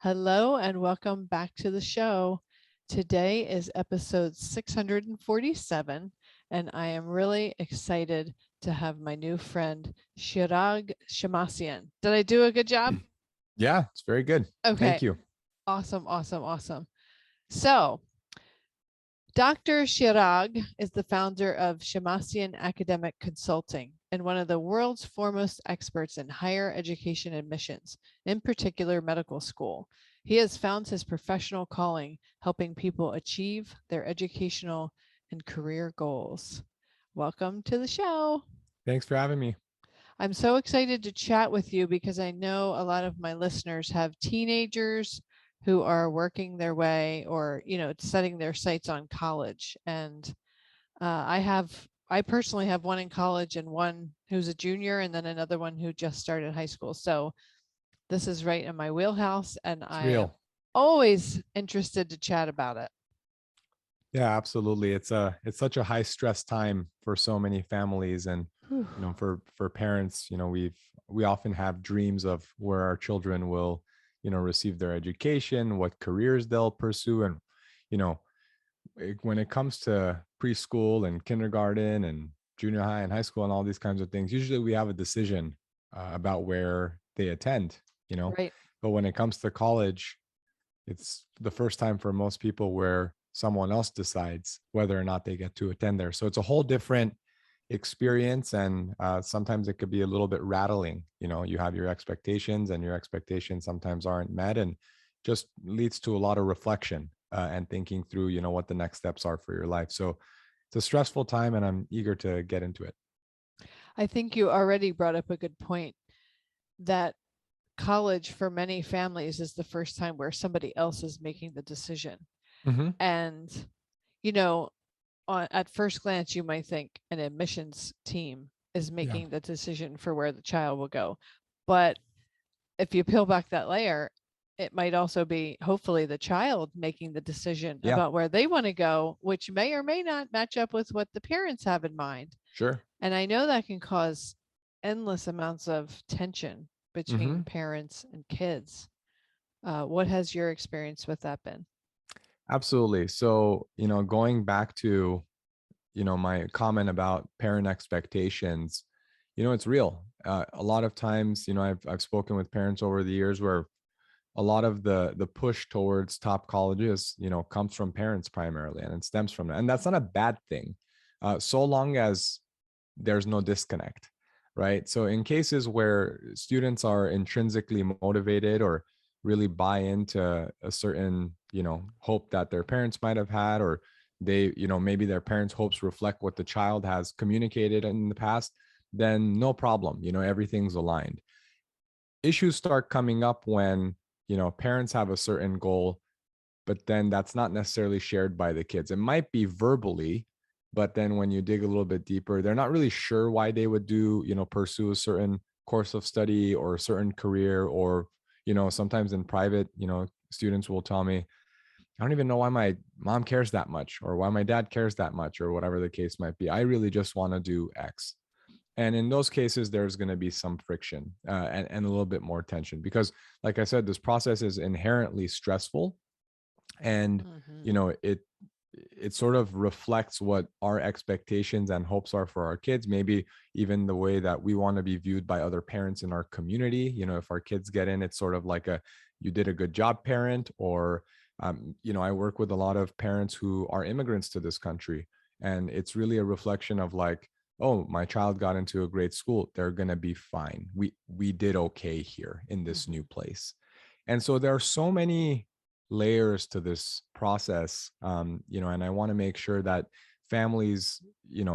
Hello and welcome back to the show. Today is episode 647, and I am really excited to have my new friend, Shirag Shemmassian. Did I do a good job? Yeah, it's very good. Okay, Thank you. awesome. So, Dr. Shirag is the founder of Shemmassian Academic Consulting and one of the world's foremost experts in higher education admissions, in particular medical school. He has found his professional calling helping people achieve their educational and career goals. Welcome to the show. Thanks for having me. I'm so excited to chat with you because I know a lot of my listeners have teenagers who are working their way or, setting their sights on college. And I personally have one in college and one who's a junior and then another one who just started high school. So this is right in my wheelhouse and It's I am real. always interested to chat about it. Yeah, absolutely. It's such a high stress time for so many families and Whew. for parents, we often have dreams of where our children will, receive their education, what careers they'll pursue and you know, when it comes to preschool and kindergarten and junior high and high school and all these kinds of things, usually we have a decision about where they attend. Right. But when it comes to college, it's the first time for most people where someone else decides whether or not they get to attend there. So it's a whole different experience. And sometimes it could be a little bit rattling. You have your expectations and your expectations sometimes aren't met and just leads to a lot of reflection and thinking through, what the next steps are for your life. So it's a stressful time and I'm eager to get into it. I think you already brought up a good point that college for many families is the first time where somebody else is making the decision. Mm-hmm. And, you know, at first glance, you might think an admissions team is Yeah. making the decision for where the child will go. But if you peel back that layer, it might also be hopefully the child making the decision Yeah. about where they want to go, which may or may not match up with what the parents have in mind. Sure. And I know that can cause endless amounts of tension Mm-hmm. between parents and kids. What has your experience with that been? Absolutely. So, going back to my comment about parent expectations, it's real. A lot of times, I've spoken with parents over the years where a lot of the push towards top colleges, comes from parents primarily, and it stems from that. And that's not a bad thing, so long as there's no disconnect, right? So in cases where students are intrinsically motivated or really buy into a certain, hope that their parents might have had, or they, maybe their parents' hopes reflect what the child has communicated in the past, then no problem, everything's aligned. Issues start coming up when, parents have a certain goal, but then that's not necessarily shared by the kids. It might be verbally, but then when you dig a little bit deeper, they're not really sure why they would pursue a certain course of study or a certain career, or, sometimes in private, students will tell me, I don't even know why my mom cares that much or why my dad cares that much or whatever the case might be. I really just want to do X. And in those cases, there's going to be some friction and a little bit more tension because, like I said, this process is inherently stressful, and Mm-hmm. it sort of reflects what our expectations and hopes are for our kids, maybe even the way that we want to be viewed by other parents in our community. If our kids get in, it's sort of like a you did a good job parent, or I work with a lot of parents who are immigrants to this country, and it's really a reflection of like, oh, my child got into a great school, they're going to be fine, we did okay here in this Mm-hmm. new place. And so there are so many layers to this process, and I want to make sure that families,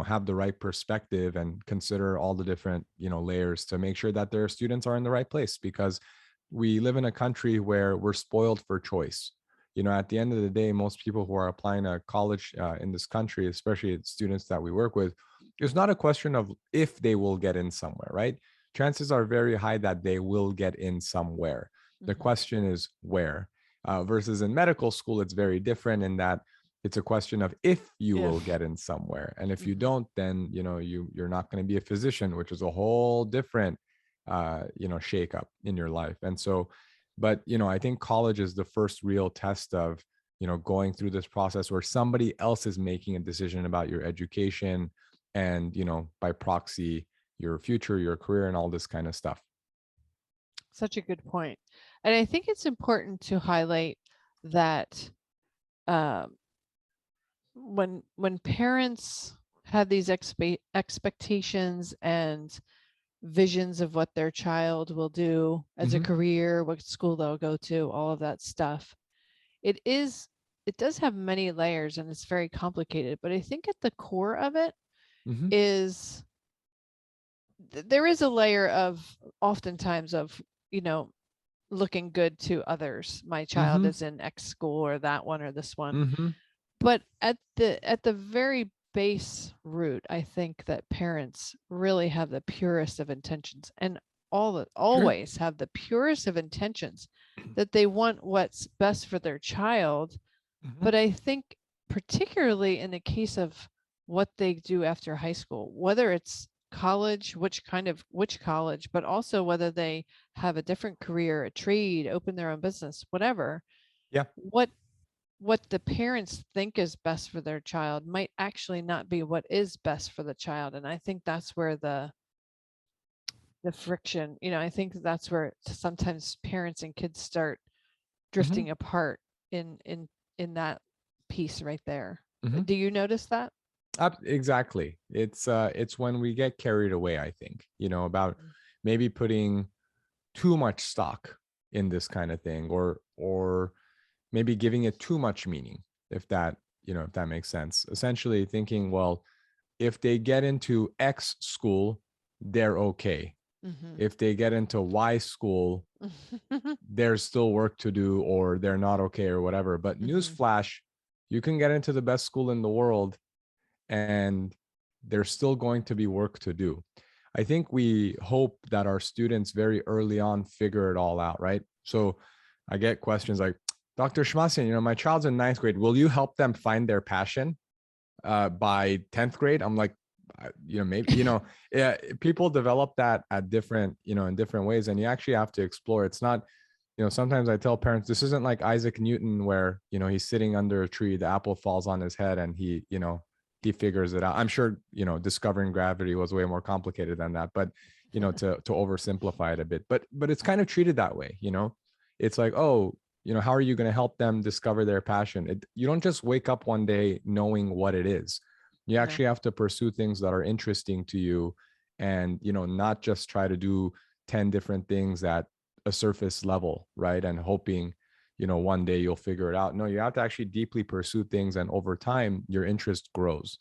have the right perspective and consider all the different, layers to make sure that their students are in the right place, because we live in a country where we're spoiled for choice. At the end of the day, most people who are applying to college in this country, especially students that we work with, it's not a question of if they will get in somewhere, right? Chances are very high that they will get in somewhere. The Mm-hmm. question is where. Versus in medical school, it's very different in that it's a question of if you will If. get in somewhere, and if you Mm-hmm. don't, then you're not going to be a physician, which is a whole different shake up in your life. And so But, I think college is the first real test of, going through this process where somebody else is making a decision about your education and, by proxy, your future, your career, and all this kind of stuff. Such a good point. And I think it's important to highlight that um, when parents have these expectations and visions of what their child will do as a career, what school they'll go to, all of that stuff, it does have many layers and it's very complicated. But I think at the core of it is there is a layer of oftentimes of, looking good to others. My child is in X school or that one or this one. But at the very base root, I think that parents really have the purest of intentions and always have the purest of intentions that they want what's best for their child. But I think particularly in the case of what they do after high school, whether it's college, which college, but also whether they have a different career, a trade, open their own business, whatever. Yeah. What the parents think is best for their child might actually not be what is best for the child. And I think that's where the friction, I think that's where sometimes parents and kids start drifting apart in that piece right there. Do you notice that? Exactly. It's when we get carried away, I think, about maybe putting too much stock in this kind of thing, or maybe giving it too much meaning, if that makes sense. Essentially thinking, well, if they get into X school, they're okay. If they get into Y school, there's still work to do, or they're not okay, or whatever. But newsflash, you can get into the best school in the world and there's still going to be work to do. I think we hope that our students very early on figure it all out, right? So I get questions like, Dr. Shemmassian, my child's in 9th grade. Will you help them find their passion by 10th grade? I'm like, maybe, yeah, people develop that at different, in different ways. And you actually have to explore. It's not, sometimes I tell parents, this isn't like Isaac Newton where, he's sitting under a tree, the apple falls on his head and he figures it out. I'm sure, discovering gravity was way more complicated than that, but, to oversimplify it a bit, but it's kind of treated that way. It's like, oh, how are you going to help them discover their passion? You don't just wake up one day knowing what it is. You actually have to pursue things that are interesting to you and, not just try to do 10 different things at a surface level, right? And hoping, one day you'll figure it out. No, you have to actually deeply pursue things. And over time, your interest grows.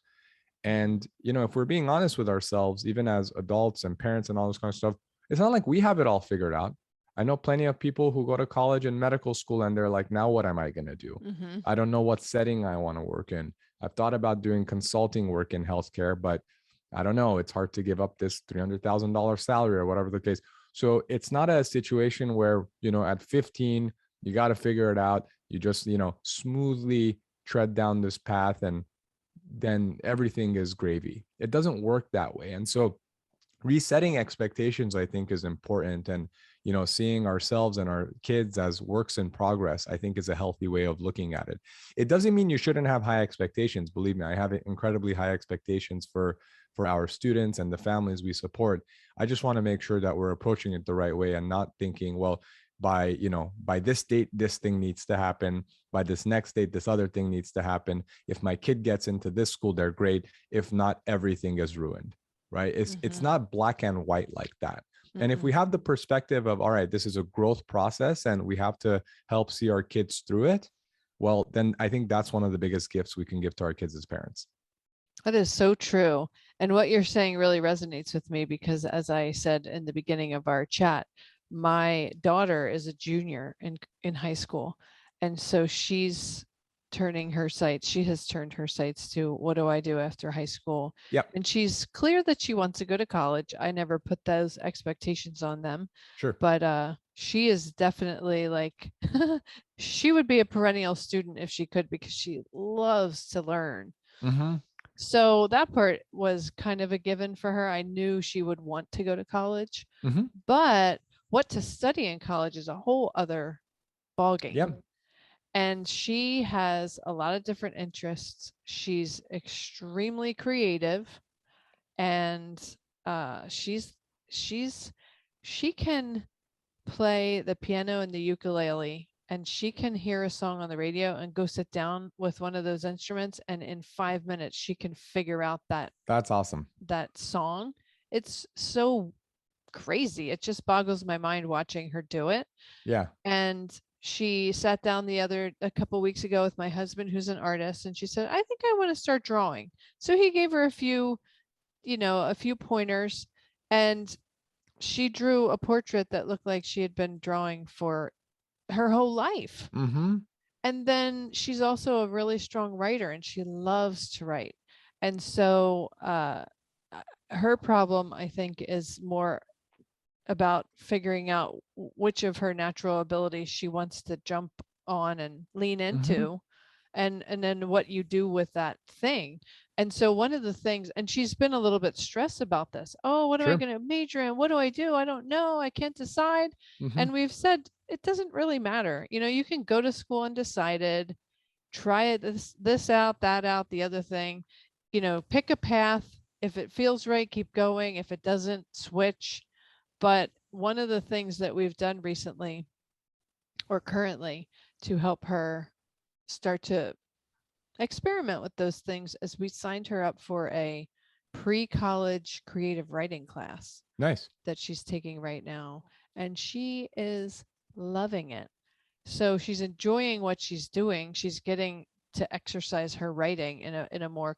And, if we're being honest with ourselves, even as adults and parents and all this kind of stuff, it's not like we have it all figured out. I know plenty of people who go to college and medical school and they're like, now what am I going to do? I don't know what setting I want to work in. I've thought about doing consulting work in healthcare, but I don't know. It's hard to give up this $300,000 salary or whatever the case. So it's not a situation where, at 15, you got to figure it out. You just, smoothly tread down this path and then everything is gravy. It doesn't work that way. And so resetting expectations, I think, is important. And, seeing ourselves and our kids as works in progress, I think, is a healthy way of looking at it. It doesn't mean you shouldn't have high expectations. Believe me, I have incredibly high expectations for our students and the families we support. I just want to make sure that we're approaching it the right way and not thinking, well, by this date, this thing needs to happen. By this next date, this other thing needs to happen. If my kid gets into this school, they're great. If not, everything is ruined, right? It's not black and white like that. And if we have the perspective of, all right, this is a growth process and we have to help see our kids through it, well, then I think that's one of the biggest gifts we can give to our kids as parents. That is so true. And what you're saying really resonates with me because, as I said in the beginning of our chat, my daughter is a junior in high school. And so she's turning her sights. She has turned her sights to, what do I do after high school? Yep. And she's clear that she wants to go to college. I never put those expectations on them. Sure. But she is definitely like, she would be a perennial student if she could, because she loves to learn. So that part was kind of a given for her. I knew she would want to go to college, but what to study in college is a whole other ballgame. Yep. And she has a lot of different interests. She's extremely creative, and she's she can play the piano and the ukulele, and she can hear a song on the radio and go sit down with one of those instruments, and in 5 minutes she can figure out That's awesome. that song. It's so crazy. It just boggles my mind watching her do it. Yeah. And she sat down a couple weeks ago with my husband, who's an artist, and she said, I think I want to start drawing. So he gave her a few pointers, and she drew a portrait that looked like she had been drawing for her whole life. Mm-hmm. And then she's also a really strong writer, and she loves to write. And so her problem, I think, is more about figuring out which of her natural abilities she wants to jump on and lean into, and then what you do with that thing. And so one of the things, and she's been a little bit stressed about this. Oh, what am I Sure. going to major in? What do I do? I don't know. I can't decide. Mm-hmm. And we've said it doesn't really matter. You can go to school undecided, try it this out, that out, the other thing. Pick a path. If it feels right, keep going. If it doesn't, switch. But one of the things that we've done recently or currently to help her start to experiment with those things is we signed her up for a pre-college creative writing class Nice. that she's taking right now. And she is loving it. So she's enjoying what she's doing. She's getting to exercise her writing in a more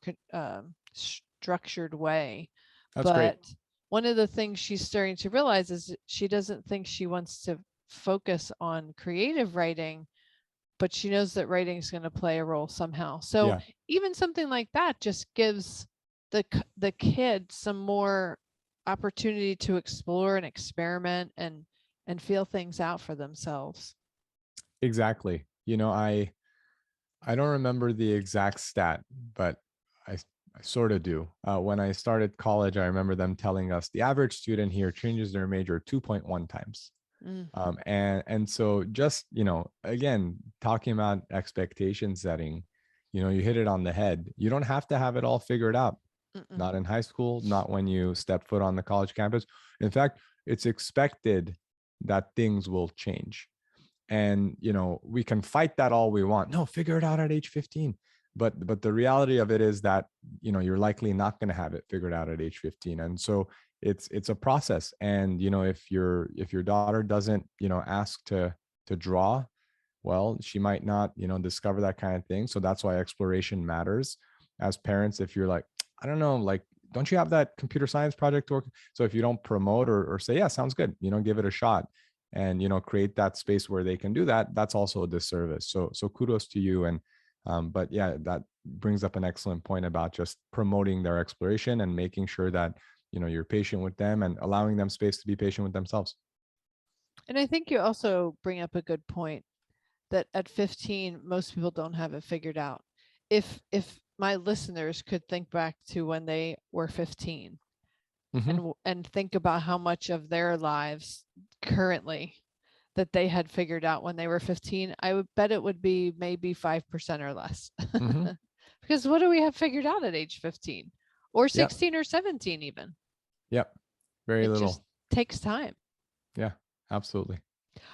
structured way. That's great. But one of the things she's starting to realize is she doesn't think she wants to focus on creative writing, but she knows that writing is going to play a role somehow. So Yeah. even something like that just gives the kid some more opportunity to explore and experiment and feel things out for themselves. Exactly. I don't remember the exact stat, but I sort of do. When I started college, I remember them telling us the average student here changes their major 2.1 times. Mm. And so just, again, talking about expectation setting, you hit it on the head. You don't have to have it all figured out. Mm-mm. Not in high school, not when you step foot on the college campus. In fact, it's expected that things will change. And we can fight that all we want. No, figure it out at age 15. But the reality of it is that you're likely not going to have it figured out at age 15. And so it's a process. And if your daughter doesn't ask to draw, well, she might not discover that kind of thing. So that's why exploration matters. As parents, if you're like, I don't know, like, don't you have that computer science project work? So if you don't promote or say, yeah, sounds good, give it a shot, and create that space where they can do that, that's also a disservice. So kudos to you. And but yeah, that brings up an excellent point about just promoting their exploration and making sure that you're patient with them and allowing them space to be patient with themselves. And I think you also bring up a good point that at 15 most people don't have it figured out. If my listeners could think back to when they were 15 and think about how much of their lives currently that they had figured out when they were 15, I would bet it would be maybe 5% or less. Because what do we have figured out at age 15 or 16 or 17 even? Yep. Very it little. Just takes time. Yeah, absolutely.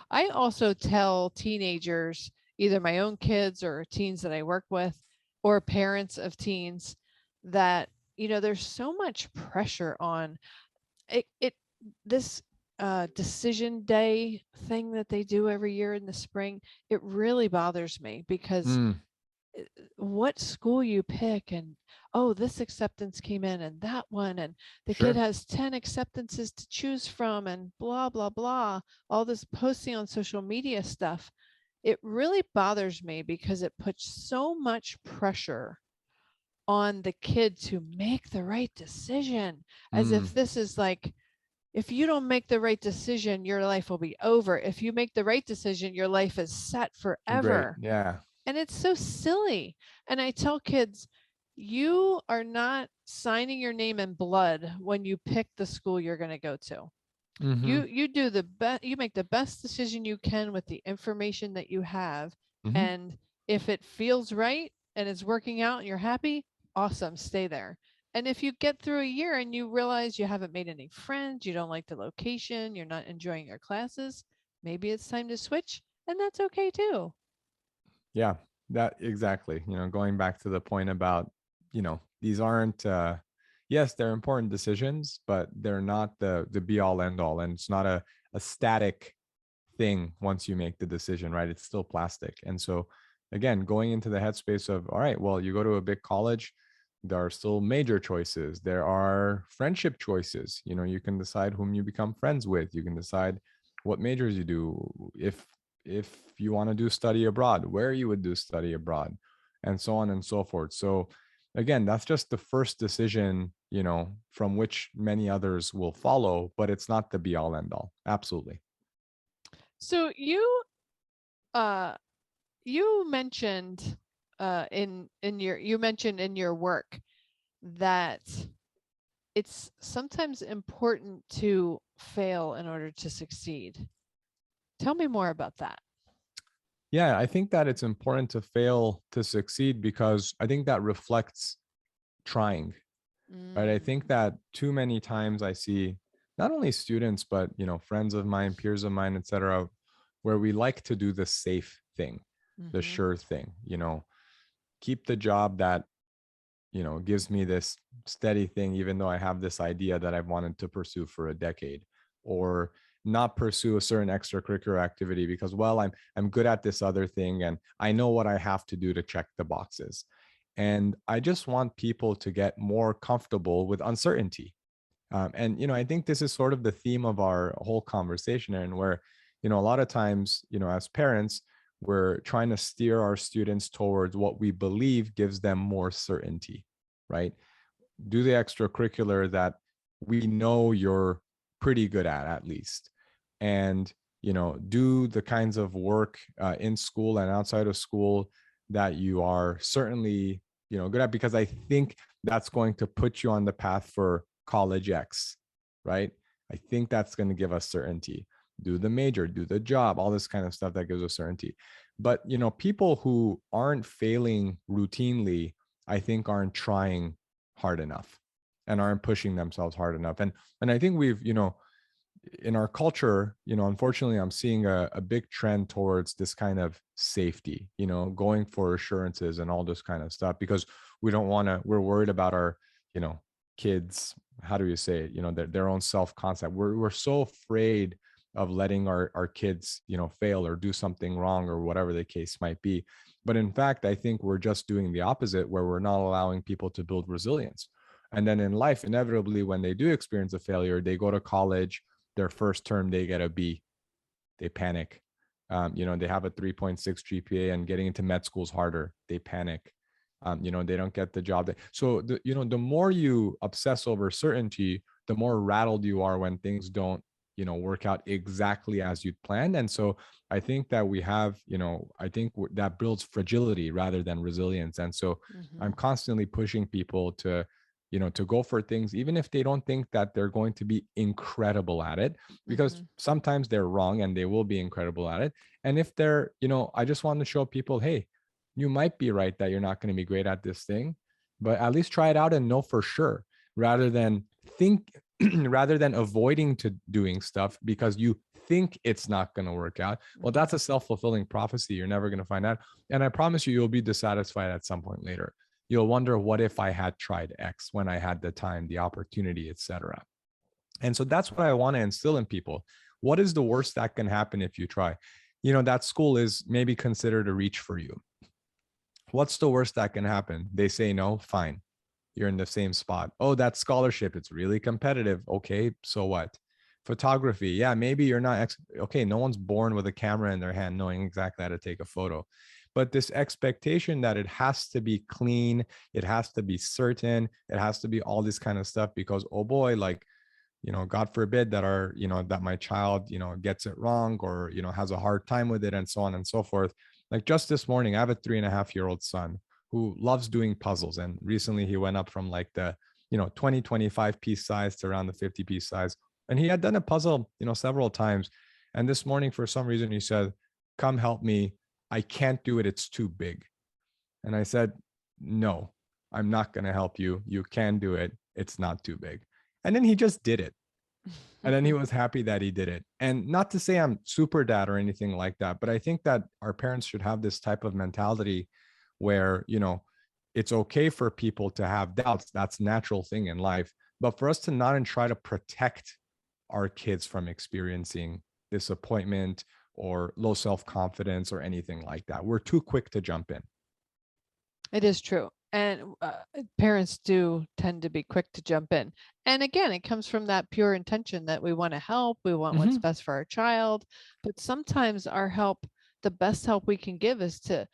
I also tell teenagers, either my own kids or teens that I work with, or parents of teens, that there's so much pressure on this decision day thing that they do every year in the spring. It really bothers me because what school you pick, and this acceptance came in and that one, and the kid has 10 acceptances to choose from, and blah blah blah, all this posting on social media stuff. It really bothers me because it puts so much pressure on the kid to make the right decision, as if this is like, if you don't make the right decision, your life will be over. If you make the right decision, your life is set forever. Great. Yeah. And it's so silly. And I tell kids, you are not signing your name in blood when you pick the school you're going to go to. Mm-hmm. You do the best, you make the best decision you can with the information that you have. Mm-hmm. And if it feels right and it's working out and you're happy, awesome, stay there. And if you get through a year and you realize you haven't made any friends, you don't like the location, you're not enjoying your classes, maybe it's time to switch, and that's okay too. Yeah, that exactly. Going back to the point about, these aren't yes, they're important decisions, but they're not the be all end all. And it's not a static thing once you make the decision, right? It's still plastic. And so again, going into the headspace of, all right, well, you go to a big college, there are still major choices. There are friendship choices. You can decide whom you become friends with. You can decide what majors you do. If you want to do study abroad, where you would do study abroad, and so on and so forth. So again, that's just the first decision, from which many others will follow, but it's not the be all end all. Absolutely. So uh you mentioned you mentioned in your work that it's sometimes important to fail in order to succeed. Tell me more about that. Yeah, I think that it's important to fail to succeed because I think that reflects trying, right? I think Mm, that too many times I see not only students, but, friends of mine, peers of mine, etc., where we like to do the safe thing, the mm-hmm, sure thing, keep the job that, gives me this steady thing, even though I have this idea that I've wanted to pursue for a decade, or not pursue a certain extracurricular activity because, well, I'm good at this other thing and I know what I have to do to check the boxes. And I just want people to get more comfortable with uncertainty. And I think this is sort of the theme of our whole conversation, and where, a lot of times, as parents, we're trying to steer our students towards what we believe gives them more certainty, right? Do the extracurricular that we know you're pretty good at least, and do the kinds of work in school and outside of school that you are certainly good at, because I think that's going to put you on the path for college X, right? I think that's going to give us certainty. Do the major, do the job, all this kind of stuff that gives us certainty. But people who aren't failing routinely, I think aren't trying hard enough and aren't pushing themselves hard enough. And I think we've, in our culture, unfortunately, I'm seeing a big trend towards this kind of safety, going for assurances and all this kind of stuff, because we're worried about our, kids, how do you say it, their own self-concept. We're so afraid of letting our kids, fail or do something wrong or whatever the case might be. But in fact, I think we're just doing the opposite, where we're not allowing people to build resilience. And then in life, inevitably, when they do experience a failure, they go to college, their first term, they get a B, they panic. They have a 3.6 GPA and getting into med school is harder. They panic. They don't get the job. So, the more you obsess over certainty, the more rattled you are when things don't, work out exactly as you'd planned. And so I think that we have, I think that builds fragility rather than resilience. And so mm-hmm, I'm constantly pushing people to, to go for things, even if they don't think that they're going to be incredible at it, because mm-hmm, sometimes they're wrong and they will be incredible at it. And if they're, I just want to show people, hey, you might be right that you're not going to be great at this thing, but at least try it out and know for sure, rather than think, rather than avoiding to doing stuff because you think it's not going to work out. Well, mm-hmm. that's a self-fulfilling prophecy. You're never going to find out. And I promise you, you'll be dissatisfied at some point later. You'll wonder, what if I had tried X when I had the time, the opportunity, etc. And so that's what I want to instill in people. What is the worst that can happen if you try? That school is maybe considered a reach for you. What's the worst that can happen? They say no, fine. You're in the same spot. Oh, that scholarship, it's really competitive. Okay, so what? Photography, yeah, maybe you're not okay, no one's born with a camera in their hand knowing exactly how to take a photo. But this expectation that it has to be clean, it has to be certain, it has to be all this kind of stuff, because oh boy, like, God forbid that that my child, gets it wrong, or, has a hard time with it, and so on and so forth. Like just this morning, I have a 3.5-year-old son who loves doing puzzles. And recently he went up from like the, 20, 25 piece size to around the 50 piece size. And he had done a puzzle, several times. And this morning, for some reason, he said, "Come help me. I can't do it. It's too big." And I said, "No, I'm not going to help you. You can do it. It's not too big." And then he just did it. And then he was happy that he did it. And not to say I'm super dad or anything like that, but I think that our parents should have this type of mentality where, it's okay for people to have doubts. That's a natural thing in life. But for us to not and try to protect our kids from experiencing disappointment or low self-confidence or anything like that. We're too quick to jump in. It is true. And parents do tend to be quick to jump in. And again, it comes from that pure intention that we want to help, we want what's best for our child. But sometimes our help, the best help we can give is to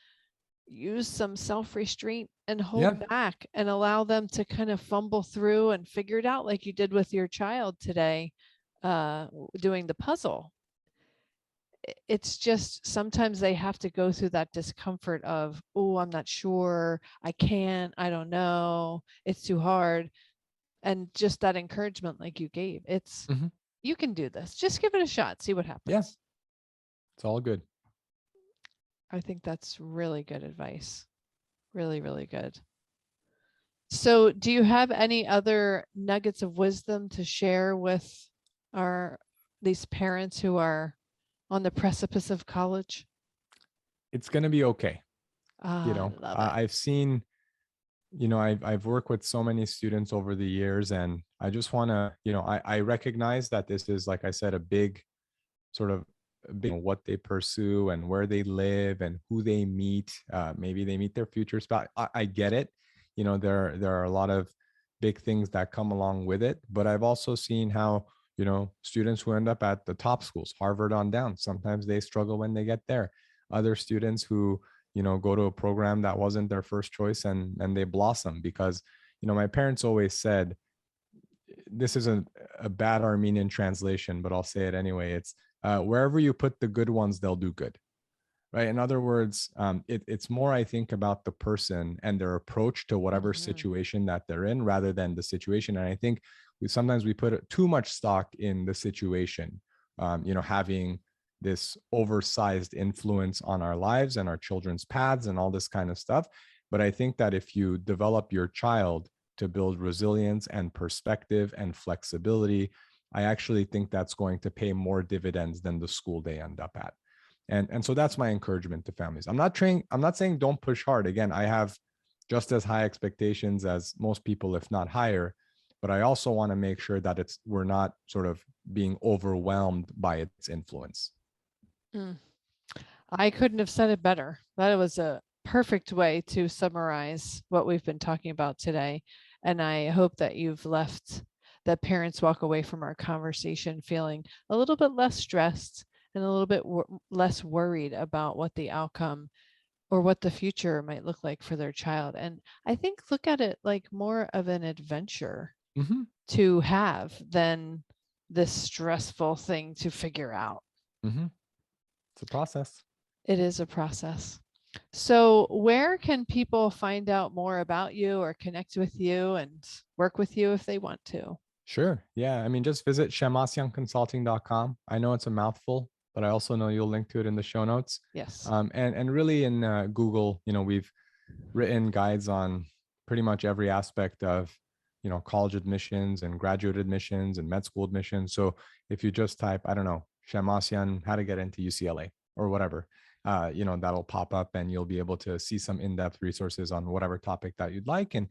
use some self-restraint and hold back and allow them to kind of fumble through and figure it out like you did with your child today, doing the puzzle. It's just sometimes they have to go through that discomfort of, oh, I'm not sure, I can't, I don't know, it's too hard. And just that encouragement like you gave, it's you can do this, just give it a shot, see what happens. Yes, it's all good. I think that's really good advice. Really, really good. So do you have any other nuggets of wisdom to share with these parents who are on the precipice of college? It's going to be okay. I've seen, I've worked with so many students over the years, and I just want to, I recognize that this is, like I said, a big sort of what they pursue and where they live and who they meet. Maybe they meet their future spouse. I get it. There are a lot of big things that come along with it, but I've also seen how, students who end up at the top schools, Harvard on down, sometimes they struggle when they get there. Other students who, go to a program that wasn't their first choice, and they blossom because, my parents always said, this is a bad Armenian translation, but I'll say it anyway. It's wherever you put the good ones, they'll do good. Right. In other words, it's more, I think, about the person and their approach to whatever situation that they're in rather than the situation. And I think sometimes we put too much stock in the situation, having this oversized influence on our lives and our children's paths and all this kind of stuff. But I think that if you develop your child to build resilience and perspective and flexibility, I actually think that's going to pay more dividends than the school they end up at. And so that's my encouragement to families. I'm not saying don't push hard. Again, I have just as high expectations as most people, if not higher, but I also want to make sure that we're not sort of being overwhelmed by its influence. I couldn't have said it better. That was a perfect way to summarize what we've been talking about today. And I hope that that parents walk away from our conversation feeling a little bit less stressed and a little bit less worried about what the outcome or what the future might look like for their child. And I think look at it like more of an adventure to have than this stressful thing to figure out. It's a process. It is a process. So where can people find out more about you or connect with you and work with you if they want to? Sure. Yeah. I mean, just visit ShemmassianConsulting.com. I know it's a mouthful, but I also know you'll link to it in the show notes. Yes. And really in Google, we've written guides on pretty much every aspect of, college admissions and graduate admissions and med school admissions. So if you just type, I don't know, Shemmassian, how to get into UCLA or whatever, that'll pop up and you'll be able to see some in-depth resources on whatever topic that you'd like. And,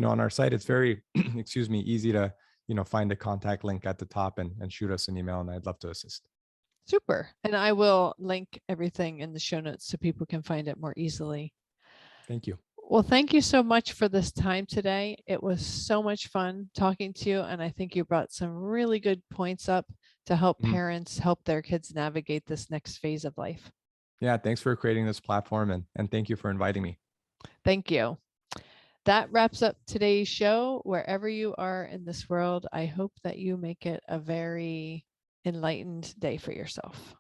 on our site, it's very, easy to, find a contact link at the top and shoot us an email, and I'd love to assist. Super. And I will link everything in the show notes so people can find it more easily. Thank you. Well, thank you so much for this time today. It was so much fun talking to you. And I think you brought some really good points up to help parents help their kids navigate this next phase of life. Yeah, thanks for creating this platform and thank you for inviting me. Thank you. That wraps up today's show. Wherever you are in this world, I hope that you make it a very enlightened day for yourself.